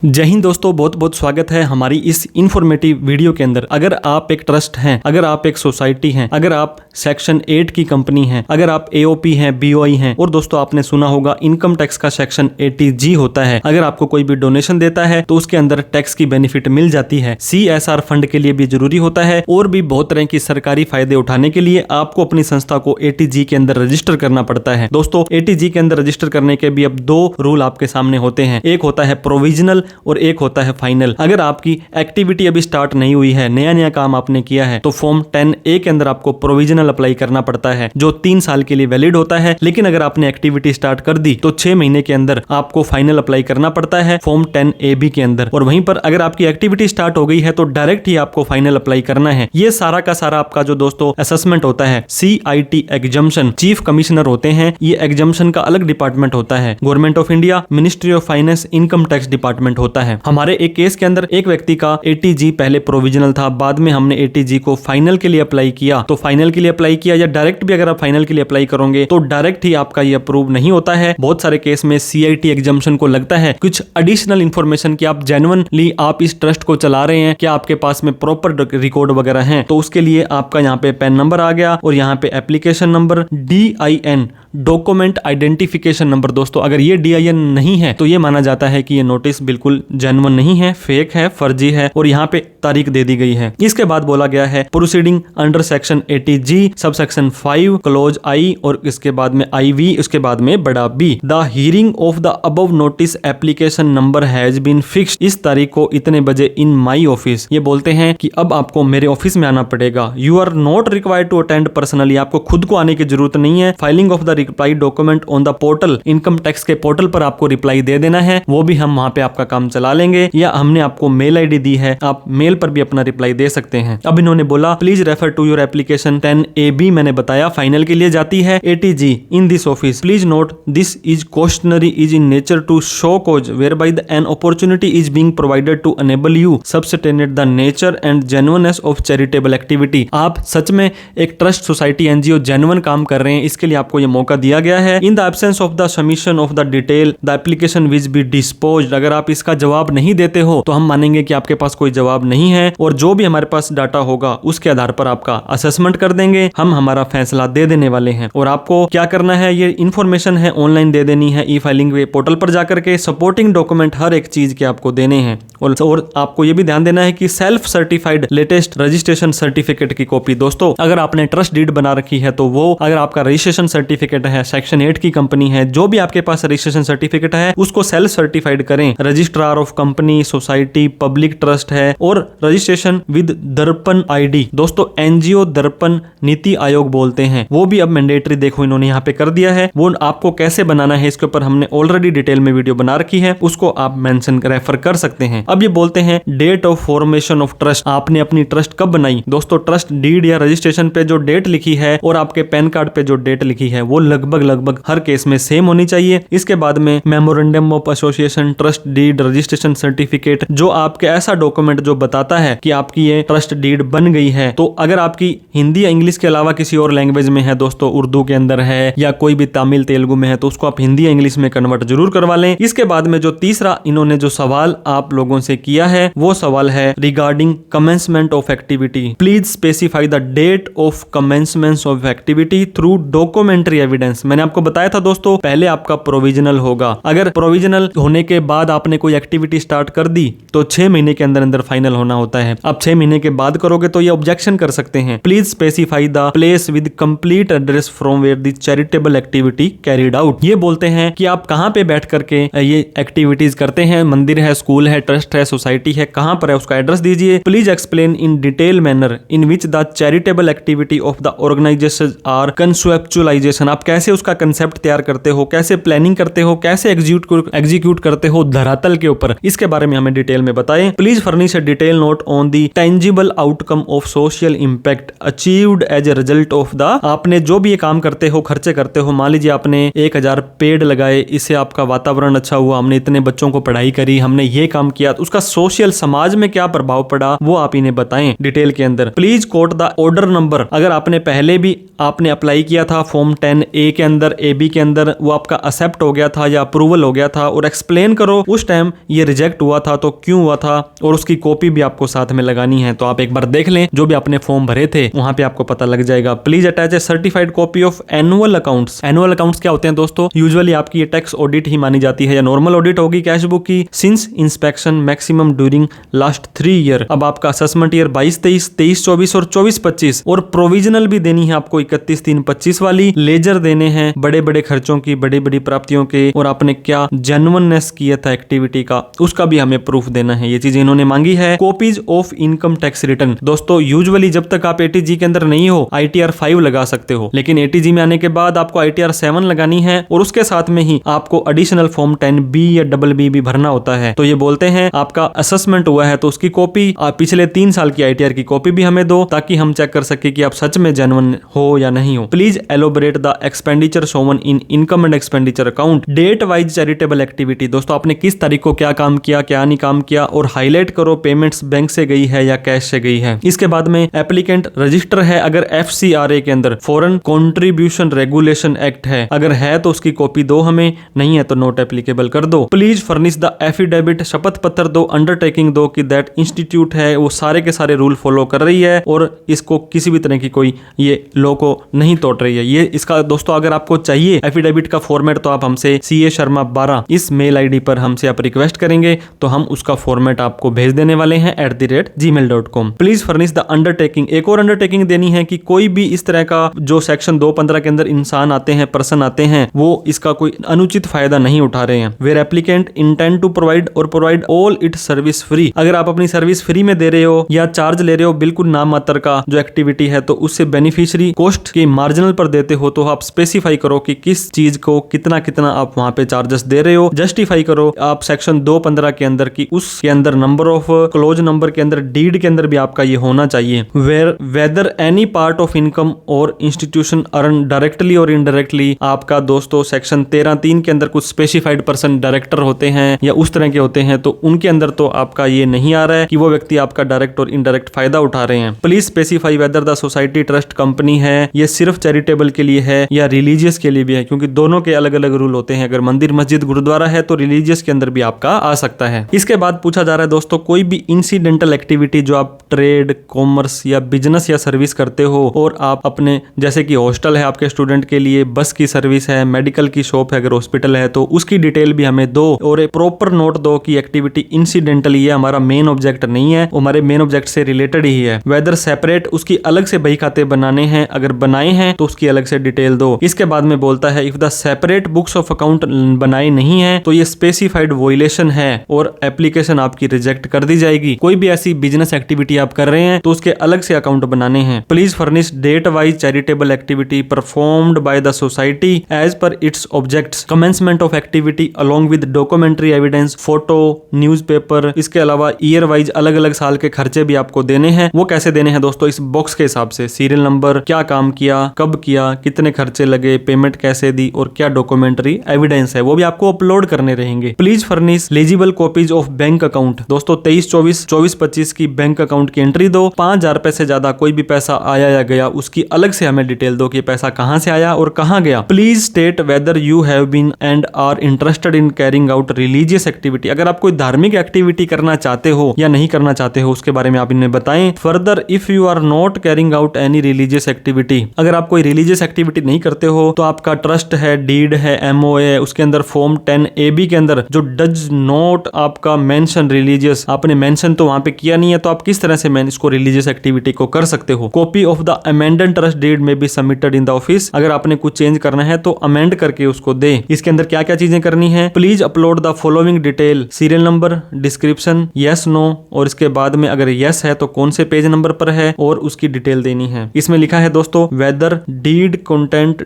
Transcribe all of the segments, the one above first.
जय हिंद दोस्तों, बहुत बहुत स्वागत है हमारी इस इन्फॉर्मेटिव वीडियो के अंदर। अगर आप एक ट्रस्ट हैं, अगर आप एक सोसाइटी हैं, अगर आप सेक्शन 8 की कंपनी हैं, अगर आप एओपी हैं, बीओआई हैं, और दोस्तों आपने सुना होगा इनकम टैक्स का सेक्शन 80G होता है। अगर आपको कोई भी डोनेशन देता है तो उसके अंदर टैक्स की बेनिफिट मिल जाती है। CSR फंड के लिए भी जरूरी होता है और भी बहुत तरह की सरकारी फायदे उठाने के लिए आपको अपनी संस्था को 80G के अंदर रजिस्टर करना पड़ता है। दोस्तों 80G के अंदर रजिस्टर करने के भी अब दो रूल आपके सामने होते हैं। एक होता है प्रोविजनल और एक होता है फाइनल। अगर आपकी एक्टिविटी अभी स्टार्ट नहीं हुई है, नया नया काम आपने किया है, तो फॉर्म 10A के अंदर आपको प्रोविजनल अप्लाई करना पड़ता है जो 3 साल के लिए वैलिड होता है। लेकिन अगर आपने एक्टिविटी स्टार्ट कर दी तो 6 महीने के अंदर आपको फाइनल अप्लाई करना पड़ता है फॉर्म 10AB के अंदर। और वहीं पर अगर आपकी एक्टिविटी स्टार्ट हो गई है तो डायरेक्ट ही आपको फाइनल अप्लाई करना है। ये सारा का सारा आपका जो दोस्तों असेसमेंट होता है CIT एग्जम्पशन, चीफ कमिश्नर होते हैं। ये एग्जम्पशन का अलग डिपार्टमेंट होता है। Government of India, ministry of finance, income tax department होता है। हमारे एक केस के अंदर एक व्यक्ति का 80G पहले प्रोविजनल था, बाद में हमने 80G को फाइनल के लिए अप्लाई किया। तो फाइनल के लिए अप्लाई किया या डायरेक्ट भी अगर आप फाइनल के लिए अप्लाई करोगे तो डायरेक्ट ही आपका ये अप्रूव नहीं होता है। बहुत सारे केस में CIT एग्जम्पशन को लगता है कुछ एडिशनल इंफॉर्मेशन कि आप जेन्युइनली आप इस ट्रस्ट को चला रहे हैं, क्या आपके पास में प्रॉपर रिकॉर्ड वगैरह हैं। तो उसके लिए आपका यहाँ पे पैन नंबर आ गया और यहाँ पे application number DIN, document identification number. दोस्तों अगर ये DIN नहीं है तो ये माना जाता है कि ये नोटिस बिल्कुल जेन्युइन नहीं है, फेक है, फर्जी है और यहाँ पे तारीख दे दी गई है। इसके बाद बोला गया है proceeding under section 80G sub section 5 close I और इसके बाद में IV, उसके बाद में बड़ा B। The hearing of the above notice application number has been fixed, इस तारीख को इतने बजे इन माई ऑफिस। ये बोलते हैं कि अब आपको मेरे ऑफिस में आना पड़ेगा। You are not required to attend personally, आपको खुद को आने की जरूरत नहीं है। Filing of the reply document on the portal, income tax के पोर्टल पर आपको रिप्लाई दे देना है, वो भी हम वहां पे आपका काम चला लेंगे। या हमने आपको मेल ID दी है, आप मेल पर भी अपना रिप्लाई दे सकते हैं। अब इन्होंने बोला please refer to your application 10AB, मैंने बताया फाइनल के लिए जाती है 80G in this office. Please note this is questionnaire is in nature to show cause whereby the an opportunity is being provided to enable you substantiate the nature and genuineness of charitable activity. आप सच में एक trust, society, NGO genuine काम कर रहे हैं, इसके लिए आपको यह मौका दिया गया है। In the absence of the submission of the detail the application which be disposed, अगर आप इसका जवाब नहीं देते हो तो हम मानेंगे कि आपके पास कोई जवाब नहीं है और जो भी हमारे पास डाटा होगा उसके आधार पर आपका असेसमेंट कर देंगे, हम हमारा फैसला दे देने वाले हैं। और आपको क्या करना है, ये इन्फॉर्मेशन है ऑनलाइन दे देनी है E-फाइलिंग पोर्टल पर जाकर के। सपोर्टिंग डॉक्यूमेंट हर एक चीज के आपको देने हैं और आपको ये भी ध्यान देना है कि self certified latest registration certificate की कॉपी। दोस्तों अगर आपने ट्रस्ट डीड बना रखी है तो वो, अगर आपका रजिस्ट्रेशन सर्टिफिकेट है, सेक्शन 8 की कंपनी है, जो भी आपके पास रजिस्ट्रेशन सर्टिफिकेट है उसको सेल्फ सर्टिफाइड करें। Registrar of company, society, public trust है और रजिस्ट्रेशन विद दर्पण ID। दोस्तों NGO दर्पण नीति आयोग बोलते हैं, वो भी अब मैंडेटरी देखो इन्होंने यहाँ पे कर दिया है। वो आपको कैसे बनाना है इसके ऊपर हमने ऑलरेडी डिटेल में वीडियो बना रखी है, उसको आप मेंशन रेफर कर सकते हैं। अब ये बोलते हैं date of formation of trust, आपने अपनी ट्रस्ट कब बनाई। दोस्तों ट्रस्ट डीड या रजिस्ट्रेशन पे जो डेट लिखी है और आपके पैन कार्ड पे जो डेट लिखी है वो लगभग हर केस में सेम होनी चाहिए। इसके बाद में memorandum of association, trust deed, registration certificate, जो आपके ऐसा डॉक्यूमेंट जो बताता है कि आपकी ये ट्रस्ट डीड बन गई है। तो अगर आपकी हिंदी या इंग्लिश के अलावा किसी और लैंग्वेज में है, दोस्तों उर्दू के अंदर है या कोई भी तमिल तेलुगु में है, तो उसको आप हिंदी या इंग्लिश में कन्वर्ट जरूर करवा लें। इसके बाद में जो तीसरा इन्होंने जो सवाल आप लोगों से किया है वो सवाल है regarding commencement of activity. Please specify the date of commencement of activity through documentary evidence. मैंने आपको बताया था दोस्तों पहले आपका प्रोविजनल होगा, अगर प्रोविजनल होने के बाद आपने कोई एक्टिविटी स्टार्ट कर दी तो 6 महीने के अंदर अंदर फाइनल होना होता है। अब 6 महीने के बाद करोगे तो ये ऑब्जेक्शन कर सकते हैं। Please specify the place with complete address from where the charitable activity carried out. ये बोलते हैं कि आप कहां पे बैठ करके ये एक्टिविटीज करते हैं, मंदिर है, स्कूल है, ट्रस्ट है, सोसाइटी है, कहां पर है उसका एड्रेस दीजिए। Please explain in detail manner in which the charitable activity of the organisation are conceptualisation, आप कैसे उसका कंसेप्ट तैयार करते हो, कैसे प्लानिंग करते हो, कैसे एग्जीक्यूट करते हो धरातल के ऊपर, इसके बारे में हमें डिटेल में बताएं। Please furnish a detail note on the tangible outcome of social impact achieved as a result of the, आपने जो भी ये काम करते हो, खर्चे करते हो, मान लीजिए आपने 1000 पेड़ लगाए, इससे आपका वातावरण अच्छा हुआ, हमने इतने बच्चों को पढ़ाई करी, हमने ये काम किया, उसका सोशल समाज में क्या प्रभाव पड़ा वो आप इन्हें बताएं डिटेल के अंदर। Please quote the order number. अगर आपने पहले भी आपने अप्लाई किया था फॉर्म 10A के अंदर, AB के अंदर, वो आपका एक्सेप्ट हो गया था या अप्रूवल हो गया था, और एक्सप्लेन करो उस टाइम ये रिजेक्ट हुआ था तो क्यों हुआ था, और उसकी कॉपी भी आपको साथ में लगानी है। तो आप एक बार देख लें जो भी आपने फॉर्म भरे थे, वहां पे आपको पता लग जाएगा। Please attach A certified copy of annual accounts. Annual accounts क्या होते हैं दोस्तों? यूजुअली आपकी ये टैक्स ऑडिट ही मानी जाती है या नॉर्मल ऑडिट होगी कैश बुक की, since inspection maximum during last 3 year. अब आपका असेसमेंट ईयर 22-23, 23-24 और 24-25, और प्रोविजनल भी देनी है आपको 31-3-25 वाली। लेजर देने हैं बड़े बड़े खर्चों की, बड़ी बड़ी प्राप्तियों के, और आपने क्या जेन्युइननेस किया था एक्टिविटी का, उसका भी हमें प्रूफ देना है। ये चीज इन्होंने मांगी है। Copies of income tax return. दोस्तों यूजुअली जब तक आप ATG के अंदर नहीं हो ITR 5 लगा सकते हो, लेकिन ATG में आने के बाद आपको ITR 7 लगानी है, और उसके साथ में ही आपको एडिशनल फॉर्म 10B या BB भी भरना होता है। तो ये बोलते हैं आपका असेसमेंट हुआ है तो उसकी कॉपी, पिछले 3 साल की ITR की कॉपी भी हमें दो, ताकि हम चेक कर सके कि आप सच में जेन्युइन हो या नहीं हो। Please elaborate the expenditure shown in income and expenditure account. Date wise charitable activity. दोस्तों आपने किस तारीख को क्या काम किया, क्या नहीं काम किया, और हाईलाइट करो पेमेंट्स बैंक से गई है या कैश से गई है। इसके बाद में एप्लीकेंट रजिस्टर है अगर FCRA के अंदर, फॉरेन कंट्रीब्यूशन रेगुलेशन एक्ट है, अगर है तो उसकी कॉपी दो हमें, नहीं है तो नोट एप्लीकेबल कर दो। Please furnish the affidavit. शपथ पत्र दो, अंडरटेकिंग दो कि दैट इंस्टीट्यूट है वो सारे के सारे रूल फॉलो कर रही है और इसको किसी भी तरह की कोई ये लॉ को नहीं तोड़ रही है। ये इसका दोस्तों अगर आपको चाहिए एफिडेविट का फॉर्मेट तो आप हमसे CA Sharma 12 इस मेल ID पर हमसे आप रिक्वेस्ट करेंगे तो हम उसका फॉर्मेट आपको भेज देने वाले हैं @gmail.com। Please furnish the undertaking. एक और अंडरटेकिंग देनी है कि कोई भी इस तरह का जो सेक्शन 215 के अंदर इंसान आते हैं, पर्सन आते हैं, वो इसका कोई अनुचित फायदा नहीं उठा रहे हैं। Where applicant intend to provide और provide all it service free. अगर आप अपनी सर्विस फ्री में दे रहे हो या चार्ज ले रहे हो बिल्कुल नाम मात्र का जो एक्टिविटी है, तो उससे बेनिफिशियरी कॉस्ट के मार्जिनल पर देते हो तो आप स्पेसिफाई करो कि किस चीज को कितना कितना आप वहां पे चार्जेस दे रहे हो। जस्टिफाई करो आप सेक्शन 215 के अंदर की उसके अंदर नंबर ऑफ क्लोज नंबर के अंदर डीड के अंदर भी आपका ये होना चाहिए। Whether any part of income और इंस्टीट्यूशन अर्न डायरेक्टली और इनडायरेक्टली। आपका दोस्तों सेक्शन 13(3) के अंदर कुछ स्पेसिफाइड पर्सन डायरेक्टर होते हैं या उस तरह के होते हैं, तो उनके अंदर तो आपका ये नहीं आ रहा है कि वो व्यक्ति आपका डायरेक्ट और इनडायरेक्ट फायदा उठा रहे हैं। Please specify whether the society trust company है ये सिर्फ चैरिटेबल के लिए है या रिलीजियस के लिए भी है, क्योंकि दोनों के अलग अलग रूल होते हैं। अगर मंदिर मस्जिद गुरुद्वारा है तो रिलीजियस के अंदर भी आपका आ सकता है। इसके बाद पूछा जा रहा है दोस्तों कोई भी इंसिडेंटल एक्टिविटी जो आप ट्रेड, कॉमर्स या बिजनेस या सर्विस करते हो और आप अपने जैसे कि हॉस्टल है आपके स्टूडेंट के लिए, बस की सर्विस है, मेडिकल की शॉप है अगर हॉस्पिटल है, तो उसकी डिटेल भी हमें दो और एक प्रॉपर नोट दो कि एक्टिविटी इंसिडेंटली है, हमारा मेन ऑब्जेक्ट नहीं है, हमारे मेन ऑब्जेक्ट से रिलेटेड ही है। वेदर सेपरेट उसकी अलग से बही खाते बनाने हैं, अगर बनाए हैं तो उसकी अलग से डिटेल दो। इसके बाद में बोलता है if the separate books of account बनाए नहीं है तो ये स्पेसिफाइड वोलेशन है और एप्लीकेशन आपकी रिजेक्ट कर दी जाएगी। कोई भी ऐसी बिजनेस एक्टिविटी आप कर रहे हैं तो उसके अलग से अकाउंट बनाने हैं। Please furnish date wise charitable activity performed by the society as per its objects, commencement of activity along with documentary evidence, photo, newspaper. इसके अलावा ईयर वाइज अलग अलग साल के खर्चे भी आपको देने हैं। वो कैसे देने हैं दोस्तों? इस बॉक्स के हिसाब से, सीरियल नंबर, क्या काम किया, कब किया, कितने खर्चे लगे, पेमेंट कैसे दी और क्या डॉक्यूमेंट्री एविडेंस है वो भी आपको अपलोड करने रहेंगे। Please furnish legible copies of bank account. दोस्तों 23-24, 24-25 की बैंक अकाउंट की एंट्री दो। 5,000 रुपए से ज्यादा कोई भी पैसा आया या गया उसकी अलग से हमें डिटेल दो कि पैसा कहां से आया और कहां गया। Please state whether you have been and are interested in carrying out religious activity. अगर आप कोई धार्मिक एक्टिविटी करना चाहते हो या नहीं करना चाहते हो उसके बारे में आप इन्हें बताएं। Further if you are not carrying out any religious activity, अगर आप कोई रिलीजियस एक्टिविटी नहीं करते हो तो आपका ट्रस्ट है, डीड है, MOA है, उसके अंदर फॉर्म 10AB के अंदर जो डज नॉट आपका मेंशन रिलीजियस, आपने मेंशन तो वहां पे किया नहीं है, तो आप किस तरह से इसको रिलीजियस एक्टिविटी को कर सकते हो। Copy of the amended trust deed may be submitted in the office. अगर आपने कुछ चेंज करना है तो अमेंड करके उसको दे। इसके अंदर क्या क्या चीजें करनी है? Please upload the following detail, serial number, description, yes no, और इसके बाद में अगर यस है तो कौन से पेज नंबर पर है और उसकी डिटेल देनी है। इसमें लिखा है दोस्तों whether deed content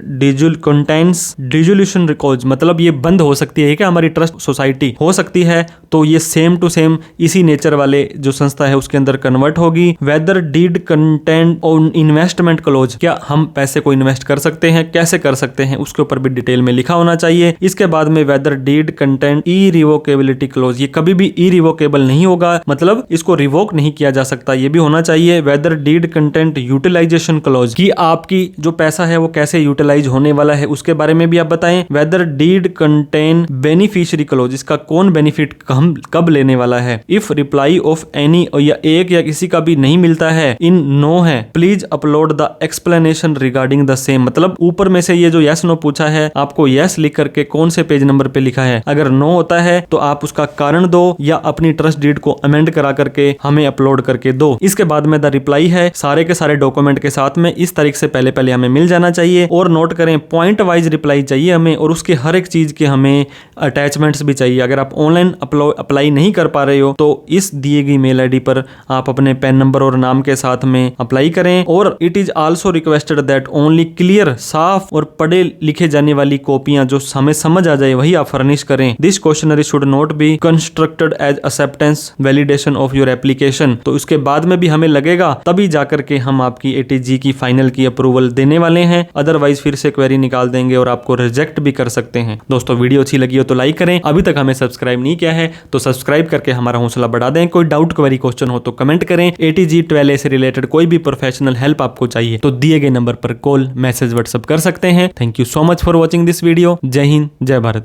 contents dissolution records, मतलब ये बंद हो सकती है क्या हमारी ट्रस्ट सोसाइटी? हो सकती है, तो ये सेम टू सेम इसी नेचर वाले जो संस्था है उसके अंदर कन्वर्ट होगी। Whether deed content on investment clause, क्या हम पैसे को इन्वेस्ट कर सकते हैं, कैसे कर सकते हैं, उसके ऊपर भी डिटेल में लिखा होना चाहिए। इसके बाद में वेदर डीड कंटेंट ई रिवोकेबिलिटी क्लोज, ये कभी कभी भी इरिवोकेबल नहीं होगा, मतलब इसको रिवोक नहीं किया जा सकता। ये भी होना चाहिए whether deed content utilisation clause, कि आपकी जो पैसा है वो कैसे यूटिलाइज होने वाला है उसके बारे में भी आप बताएं। Whether deed content beneficiary clause, इसका कौन बेनिफिट कब लेने वाला है। इफ रिप्लाई ऑफ एनी या एक या किसी का भी नहीं मिलता है, इन नो है, please upload the explanation regarding the same, मतलब ऊपर में से ये जो यस नो पूछा है आपको यस लिख करके कौन से पेज नंबर पे लिखा है, अगर नो होता है तो आप उसका कारण दो या अपनी ट्रस्ट डीड को अमेंड करा करके हमें अपलोड करके दो। इसके बाद में द रिप्लाई है सारे के सारे डॉक्यूमेंट के साथ में इस तारीख से पहले हमें मिल जाना चाहिए। और नोट करें पॉइंट वाइज रिप्लाई चाहिए हमें, और उसके हर एक चीज के हमें अटैचमेंट्स भी चाहिए। अगर आप ऑनलाइन अप्लाई नहीं कर पा रहे हो तो इस दिए गई मेल आईडी पर आप अपने पैन नंबर और नाम के साथ में अप्लाई करें। और it is also requested that only clear, साफ और पढ़े लिखे जाने वाली कॉपियां जो हमें समझ आ जाए वही आप फर्निश करें। This questionnaire should not be constructed as acceptance validation of your application, तो उसके बाद में भी हमें लगेगा तभी जाकर के हम आपकी एटीजी की फाइनल की अप्रूवल देने वाले हैं, अदरवाइज फिर से क्वेरी निकाल देंगे और आपको रिजेक्ट भी कर सकते हैं। दोस्तों वीडियो अच्छी लगी हो तो लाइक करें, अभी तक हमें सब्सक्राइब नहीं किया है तो सब्सक्राइब करके हमारा हौसला बढ़ा दें। कोई डाउट क्वेरी क्वेश्चन हो तो कमेंट करें। एटीजी 12A से रिलेटेड कोई भी प्रोफेशनल हेल्प आपको चाहिए तो दिए गए नंबर पर कॉल, मैसेज, व्हाट्सएप कर सकते हैं। Thank you so much for watching this video. जय हिंद, जय भारत।